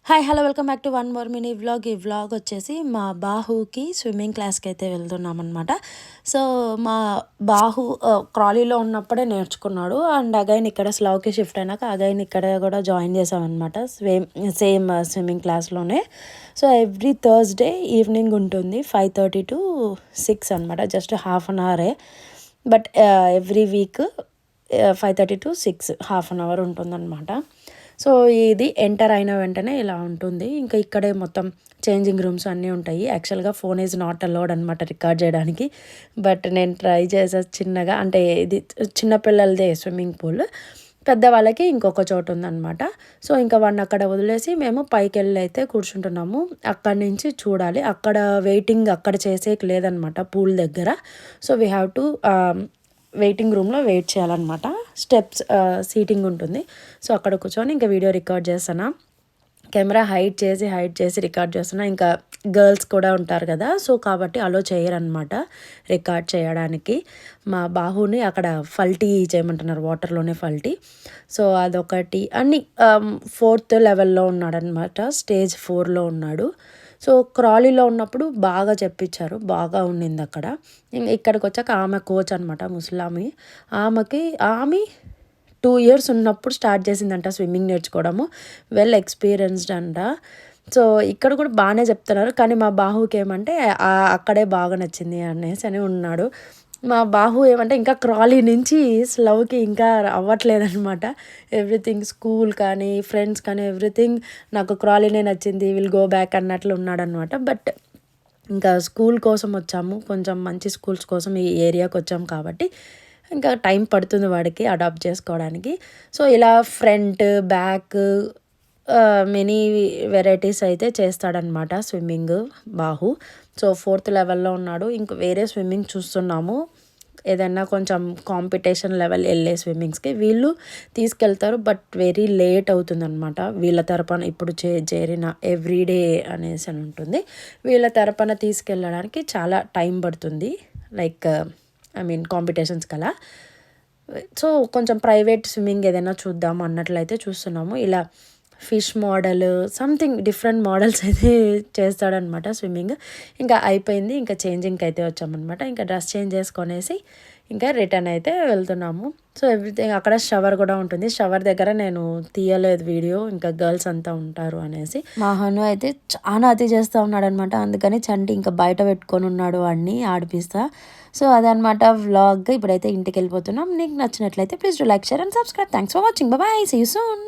Hi hello welcome back to one more mini vlog. ఈ vlog వచ్చేసి మా బాహుకి swimming క్లాస్కి అయితే వెళ్తున్నాం అనమాట. సో మా బాహు క్రాలీలో ఉన్నప్పుడే నేర్చుకున్నాడు. అండ్ అగైన్ ఇక్కడ స్లౌకి షిఫ్ట్ అయినాక అగైన్ ఇక్కడ కూడా జాయిన్ చేసామన్నమాట. సేమ్ స్విమ్మింగ్ క్లాస్లోనే. సో ఎవ్రీ థర్స్డే ఈవినింగ్ ఉంటుంది 5:30 to 6 అనమాట. జస్ట్ హాఫ్ అన్ అవరే. But every week 5:30 to 6 half an hour ఉంటుందన్నమాట. సో ఇది ఎంటర్ అయిన వెంటనే ఇలా ఉంటుంది. ఇంకా ఇక్కడే మొత్తం చేంజింగ్ రూమ్స్ అన్నీ ఉంటాయి. యాక్చువల్గా ఫోన్ ఈజ్ నాట్ అలౌడ్ అనమాట రికార్డ్ చేయడానికి. బట్ నేను ట్రై చేసా చిన్నగా. అంటే ఇది చిన్నపిల్లలదే స్విమ్మింగ్ పూల్, పెద్దవాళ్ళకి ఇంకొక చోటు ఉందన్నమాట. సో ఇంకా వాడిని అక్కడ వదిలేసి మేము పైకి వెళ్ళి అయితే కూర్చుంటున్నాము. అక్కడి నుంచి చూడాలి. అక్కడ వెయిటింగ్ అక్కడ చేసేకి లేదనమాట పూల్ దగ్గర. So we have to waiting రూమ్లో వెయిట్ చేయాలన్నమాట. స్టెప్స్ సీటింగ్ ఉంటుంది. సో అక్కడ కూర్చొని ఇంకా వీడియో రికార్డ్ చేస్తున్నా. కెమెరా హైడ్ చేసి రికార్డ్ చేస్తున్నా. ఇంకా గర్ల్స్ కూడా ఉంటారు కదా, సో కాబట్టి అలో చేయరనమాట రికార్డ్ చేయడానికి. మా బాహుని అక్కడ ఫల్టీ చేయమంటున్నారు, వాటర్లోనే ఫల్టీ. సో అదొకటి. అన్ని 4th లెవెల్లో ఉన్నాడనమాట, స్టేజ్ 4లో ఉన్నాడు. సో క్రాలీలో ఉన్నప్పుడు బాగా చెప్పించారు, బాగా ఉండింది అక్కడ. ఇక్కడికి వచ్చాక ఆమె కోచ్ అనమాట, ముసలామి. ఆమె 2 years ఉన్నప్పుడు స్టార్ట్ చేసిందంట స్విమ్మింగ్ నేర్చుకోవడము. వెల్ ఎక్స్పీరియన్స్డ్ అంట. సో ఇక్కడ కూడా బాగానే చెప్తున్నారు. కానీ మా బాహుకి ఏమంటే అక్కడే బాగా నచ్చింది అనేసి అని ఉన్నాడు. మా బాహు ఏమంటే ఇంకా క్రాలీ నుంచి స్లవ్కి ఇంకా అవ్వట్లేదనమాట. ఎవ్రీథింగ్ స్కూల్ కానీ ఫ్రెండ్స్ కానీ ఎవ్రీథింగ్ నాకు క్రాలీనే నచ్చింది, విల్ గో బ్యాక్ అన్నట్లు ఉన్నాడనమాట. బట్ ఇంకా స్కూల్ కోసం వచ్చాము, కొంచెం మంచి స్కూల్స్ కోసం ఈ ఏరియాకి వచ్చాము కాబట్టి ఇంకా టైం పడుతుంది వాడికి అడాప్ట్ చేసుకోవడానికి. సో ఇలా ఫ్రంట్ బ్యాక్ మెనీ వెరైటీస్ అయితే చేస్తాడనమాట స్విమ్మింగ్ బాహు. సో 4th లెవెల్లో ఉన్నాడు. ఇంక వేరే స్విమ్మింగ్ చూస్తున్నాము, ఏదైనా కొంచెం కాంపిటీషన్ లెవెల్ వెళ్ళే స్విమ్మింగ్స్కి వీళ్ళు తీసుకెళ్తారు. బట్ వెరీ లేట్ అవుతుందన్నమాట. వీళ్ళ తరపున ఇప్పుడు చేరిన ఎవ్రీడే అనేసి అని ఉంటుంది. వీళ్ళ తరపున తీసుకెళ్ళడానికి చాలా టైం పడుతుంది, లైక్ కాంపిటీషన్స్ కలా. సో కొంచెం ప్రైవేట్ స్విమ్మింగ్ ఏదైనా చూద్దాం అన్నట్లయితే చూస్తున్నాము. ఇలా fish model something different models అయితే చేస్తాడనమాట స్విమ్మింగ్. ఇంకా అయిపోయింది, ఇంకా చేంజింగ్కి అయితే వచ్చామన్నమాట. ఇంకా డ్రెస్ చేంజ్ చేసుకొనేసి ఇంకా రిటర్న్ అయితే వెళ్తున్నాము. సో ఎవ్రీథింగ్ అక్కడ షవర్ కూడా ఉంటుంది. షవర్ దగ్గర నేను తీయలేదు వీడియో, ఇంకా గర్ల్స్ అంతా ఉంటారు అనేసి. మా హను అయితే చాలా అతి చేస్తూ ఉన్నాడు అనమాట. అందుకని చంటి ఇంకా బయట పెట్టుకొని ఉన్నాడు వాడిని ఆడిపిస్తా. సో అదనమాట వ్లాగ్. ఇప్పుడైతే ఇంటికి వెళ్ళిపోతున్నాం. నీకు నచ్చినట్లయితే please do like, share and subscribe. Thanks for watching. Bye, see you soon.